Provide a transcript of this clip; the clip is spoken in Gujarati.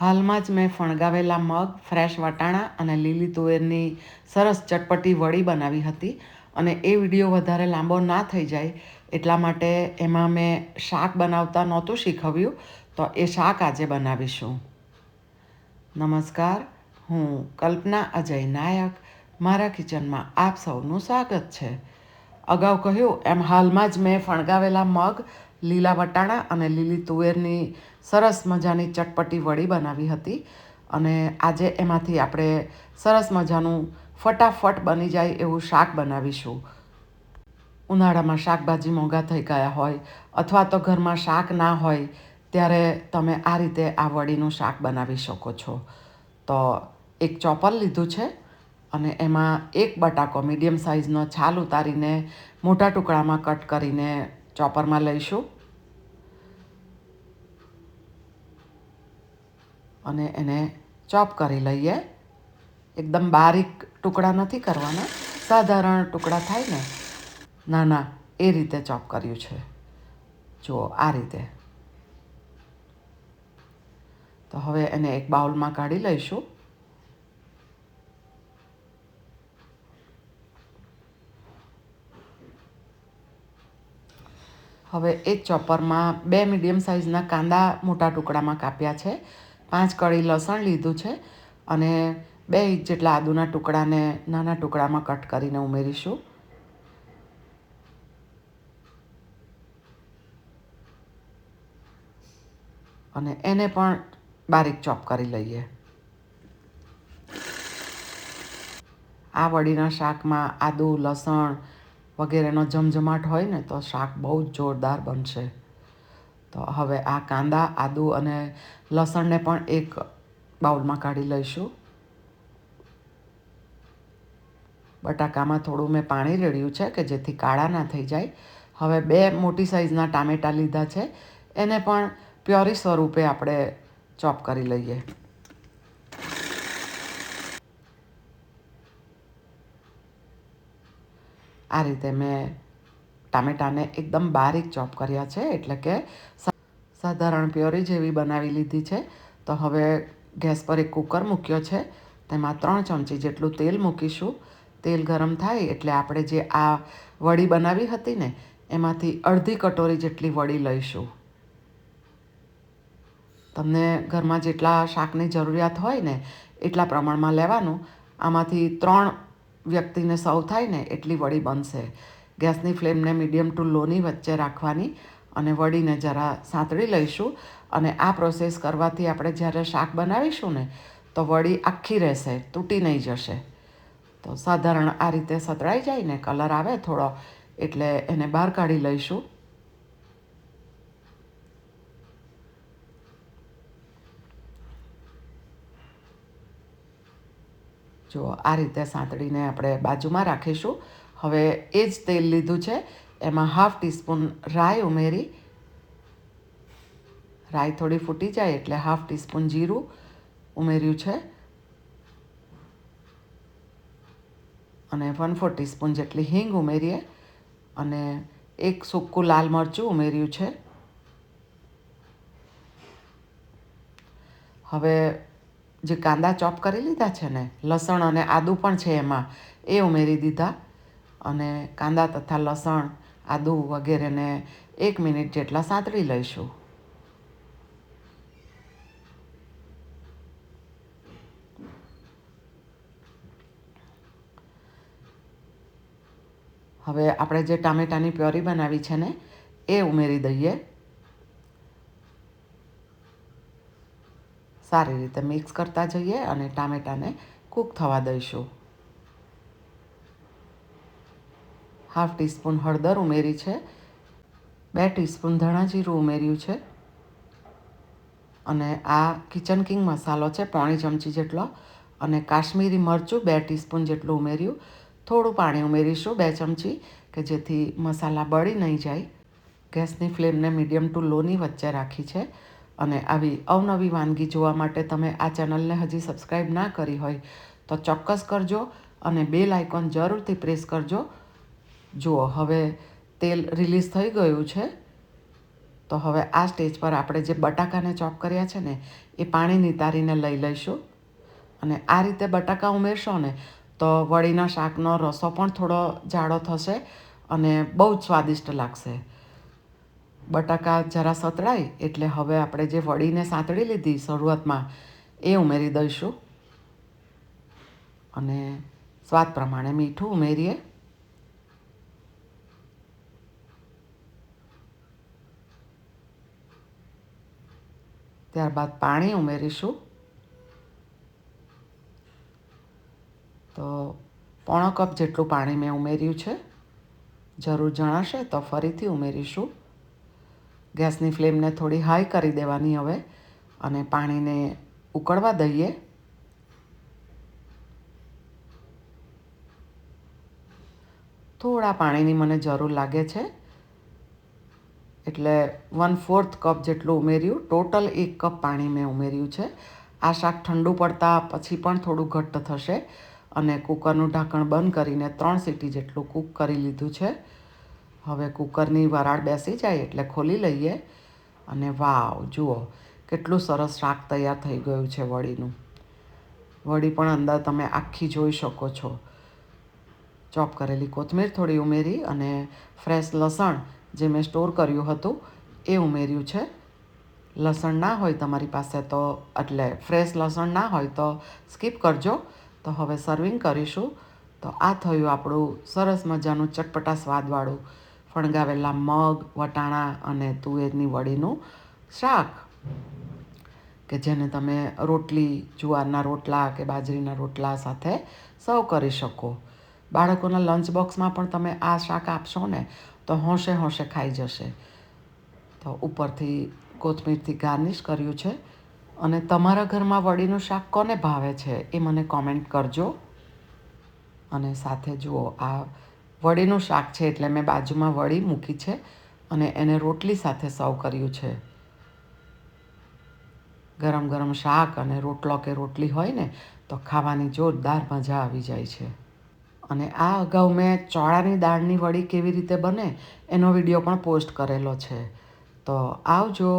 હાલમાં જ મેં ફણગાવેલા મગ, ફ્રેશ વટાણા અને લીલી તુવેરની સરસ ચટપટી વડી બનાવી હતી. અને એ વિડીયો વધારે લાંબો ના થઈ જાય એટલા માટે એમાં મેં શાક બનાવતા નહોતું શીખવ્યું, તો એ શાક આજે બનાવીશું. નમસ્કાર, હું કલ્પના અજય નાયક. મારા કિચનમાં આપ સૌનું સ્વાગત છે. અગાઉ કહ્યું એમ હાલમાં જ મેં ફણગાવેલા મગ, લીલા વટાણા અને લીલી તુવેરની સરસ મજાની ચટપટી વડી બનાવી હતી. અને આજે એમાંથી આપણે સરસ મજાનું ફટાફટ બની જાય એવું શાક બનાવીશું. ઉનાળામાં શાકભાજી મોંઘા થઈ ગયા હોય અથવા તો ઘરમાં શાક ના હોય ત્યારે તમે આ રીતે આ વડીનું શાક બનાવી શકો છો. તો એક ચોપર લીધું છે અને એમાં એક બટાકો મીડિયમ સાઇઝનો છાલ ઉતારીને મોટા ટુકડામાં કટ કરીને ચોપરમાં લઈશું. અને એને ચોપ કરી લઈએ. એકદમ બારીક ટુકડા નથી કરવાના, સાધારણ ટુકડા થાય ને નાના એ રીતે ચોપ કર્યું છે. જુઓ આ રીતે. તો હવે એને એક બાઉલમાં કાઢી લઈશું. હવે એ જ ચોપરમાં 2 મીડિયમ સાઇઝના કાંદા મોટા ટુકડામાં કાપ્યા છે, 5 કળી લસણ લીધું છે અને 2 ઇંચ જેટલા આદુના ટુકડાને નાના ટુકડામાં કટ કરીને ઉમેરીશું. અને એને પણ બારીક ચોપ કરી લઈએ. આ વડીના શાકમાં આદુ, લસણ વગેરેનો જમજમાટ હોય ને તો શાક બહુ જ જોરદાર બનશે. તો હવે આ કાંદા, આદુ અને લસણને પણ એક બાઉલમાં કાઢી લઈશું. બટાકામાં થોડું મેં પાણી રેડ્યું છે કે જેથી કાળા ના થઈ જાય. હવે 2 મોટી સાઇઝના ટામેટાં લીધા છે, એને પણ પ્યોરી સ્વરૂપે આપણે ચોપ કરી લઈએ. આ રીતે મેં ટામેટાને એકદમ બારીક ચોપ કર્યા છે, એટલે કે સાધારણ પ્યોરી જેવી બનાવી લીધી છે. તો હવે ગેસ પર એક કુકર મૂક્યો છે, તેમાં 3 ચમચી જેટલું તેલ મૂકીશું. તેલ ગરમ થાય એટલે આપણે જે આ વડી બનાવી હતી ને એમાંથી અડધી કટોરી જેટલી વડી લઈશું. તમને ઘરમાં જેટલા શાકની જરૂરિયાત હોય ને એટલા પ્રમાણમાં લેવાનું. આમાંથી 3 વ્યક્તિને સર્વ થાય ને એટલી વડી બનશે. ગેસની ફ્લેમને મીડિયમ ટુ લોની વચ્ચે રાખવાની અને વડીને જરા સાંતળી લઈશું. અને આ પ્રોસેસ કરવાથી આપણે જ્યારે શાક બનાવીશું ને તો વડી આખી રહેશે, તૂટી નહીં જશે. તો સાધારણ આ રીતે સતળાઈ જાય ને કલર આવે થોડો એટલે એને બહાર કાઢી લઈશું. જો આ રીતે સાંતળીને આપણે બાજુમાં રાખીશું. હવે એ જ તેલ લીધું છે, એમાં 1/2 ટીસ્પૂન રાઈ ઉમેરી. રાઈ થોડી ફૂટી જાય એટલે 1/2 ટીસ્પૂન જીરું ઉમેર્યું છે અને 1/4 ટીસ્પૂન જેટલી હિંગ ઉમેરીએ અને એક સૂકું લાલ મરચું ઉમેર્યું છે. હવે જે કાંદા ચોપ કરી લીધા છે ને, લસણ અને આદું પણ છે એમાં, એ ઉમેરી દીધા. અને કાંદા તથા લસણ, આદું વગેરેને 1 મિનિટ જેટલા સાંતળી લઈશું. હવે આપણે જે ટામેટાની પ્યોરી બનાવી છે ને એ ઉમેરી દઈએ. સારી રીતે મિક્સ કરતા જઈએ અને ટામેટાને કૂક થવા દઈશું. 1/2 ટીસ્પૂન હળદર ઉમેરી છે, 2 ટીસ્પૂન ધાણા જીરું ઉમેર્યું છે અને આ કિચન કિંગ મસાલો છે 1/4 ચમચી જેટલો અને કાશ્મીરી મરચું 2 ટીસ્પૂન જેટલું ઉમેર્યું. થોડું પાણી ઉમેરીશું 2 ચમચી કે જેથી મસાલા બળી નહીં જાય. ગેસની ફ્લેમને મીડિયમ ટુ લોની વચ્ચે રાખી છે. અને આવી અવનવી વાનગી જોવા માટે તમે આ ચેનલને હજી સબસ્ક્રાઈબ ના કરી હોય તો ચોક્કસ કરજો અને બેલ આઇકોન જરૂરથી પ્રેસ કરજો. જુઓ હવે તેલ રિલીઝ થઈ ગયું છે. તો હવે આ સ્ટેજ પર આપણે જે બટાકાને ચોપ કર્યા છે ને એ પાણી નિતારીને લઈ લઈશું. અને આ રીતે બટાકા ઉમેરશો ને તો વળીના શાકનો રસો પણ થોડો જાડો થશે અને બહુ જ સ્વાદિષ્ટ લાગશે. બટાકા જરા સતળાય એટલે હવે આપણે જે વળીને સાંતળી લીધી શરૂઆતમાં એ ઉમેરી દઈશું અને સ્વાદ પ્રમાણે મીઠું ઉમેરીએ. ત્યારબાદ પાણી ઉમેરીશું. તો પોણો કપ જેટલું પાણી મેં ઉમેર્યું છે. જરૂર જણાશે તો ફરીથી ઉમેરીશું. ગેસની ફ્લેમને થોડી હાઈ કરી દેવાની હવે અને પાણીને ઉકળવા દઈએ. થોડા પાણીની મને જરૂર લાગે છે એટલે 1/4 કપ જેટલું ઉમેર્યું. ટોટલ 1 કપ પાણી મેં ઉમેર્યું છે. આ શાક ઠંડુ પડતા પછી પણ થોડું ઘટ્ટ થશે અને કૂકરનું ઢાંકણ બંધ કરીને 3 સીટી જેટલું કૂક કરી લીધું છે. હવે કૂકરની વરાળ બેસી જાય એટલે ખોલી લઈએ અને વાવ, જુઓ કેટલું સરસ શાક તૈયાર થઈ ગયું છે વળીનું. વળી પણ અંદર તમે આખી જોઈ શકો છો. ચોપ કરેલી કોથમીર થોડી ઉમેરી અને ફ્રેશ લસણ જે મેં સ્ટોર કર્યું હતું એ ઉમેર્યું છે. લસણ ના હોય તમારી પાસે તો એટલે ફ્રેશ લસણ ના હોય તો સ્કીપ કરજો. તો હવે સર્વિંગ કરીશું. તો આ થયું આપણું સરસ મજાનું ચટપટા સ્વાદવાળું ફણગાવેલા મગ, વટાણા અને તુવેરની વળીનું શાક કે જેને તમે રોટલી, જુવારના રોટલા કે બાજરીના રોટલા સાથે સર્વ કરી શકો. બાળકોના લંચ બોક્સમાં પણ તમે આ શાક આપશો ને તો હોંશે હોંશે ખાઈ જશે. તો ઉપરથી કોથમીરથી ગાર્નિશ કર્યું છે. અને તમારા ઘરમાં વળીનું શાક કોને ભાવે છે એ મને કોમેન્ટ કરજો. અને સાથે જુઓ, આ વળીનું શાક છે એટલે મેં બાજુમાં વળી મૂકી છે અને એને રોટલી સાથે સર્વ કર્યું છે. ગરમ ગરમ શાક અને રોટલો કે રોટલી હોય ને તો ખાવાની જોરદાર મજા આવી જાય છે. અને આ અગાઉ મેં ચોળાની દાળની વડી કેવી રીતે બને એનો વિડીયો પણ પોસ્ટ કરેલો છે. તો આવજો.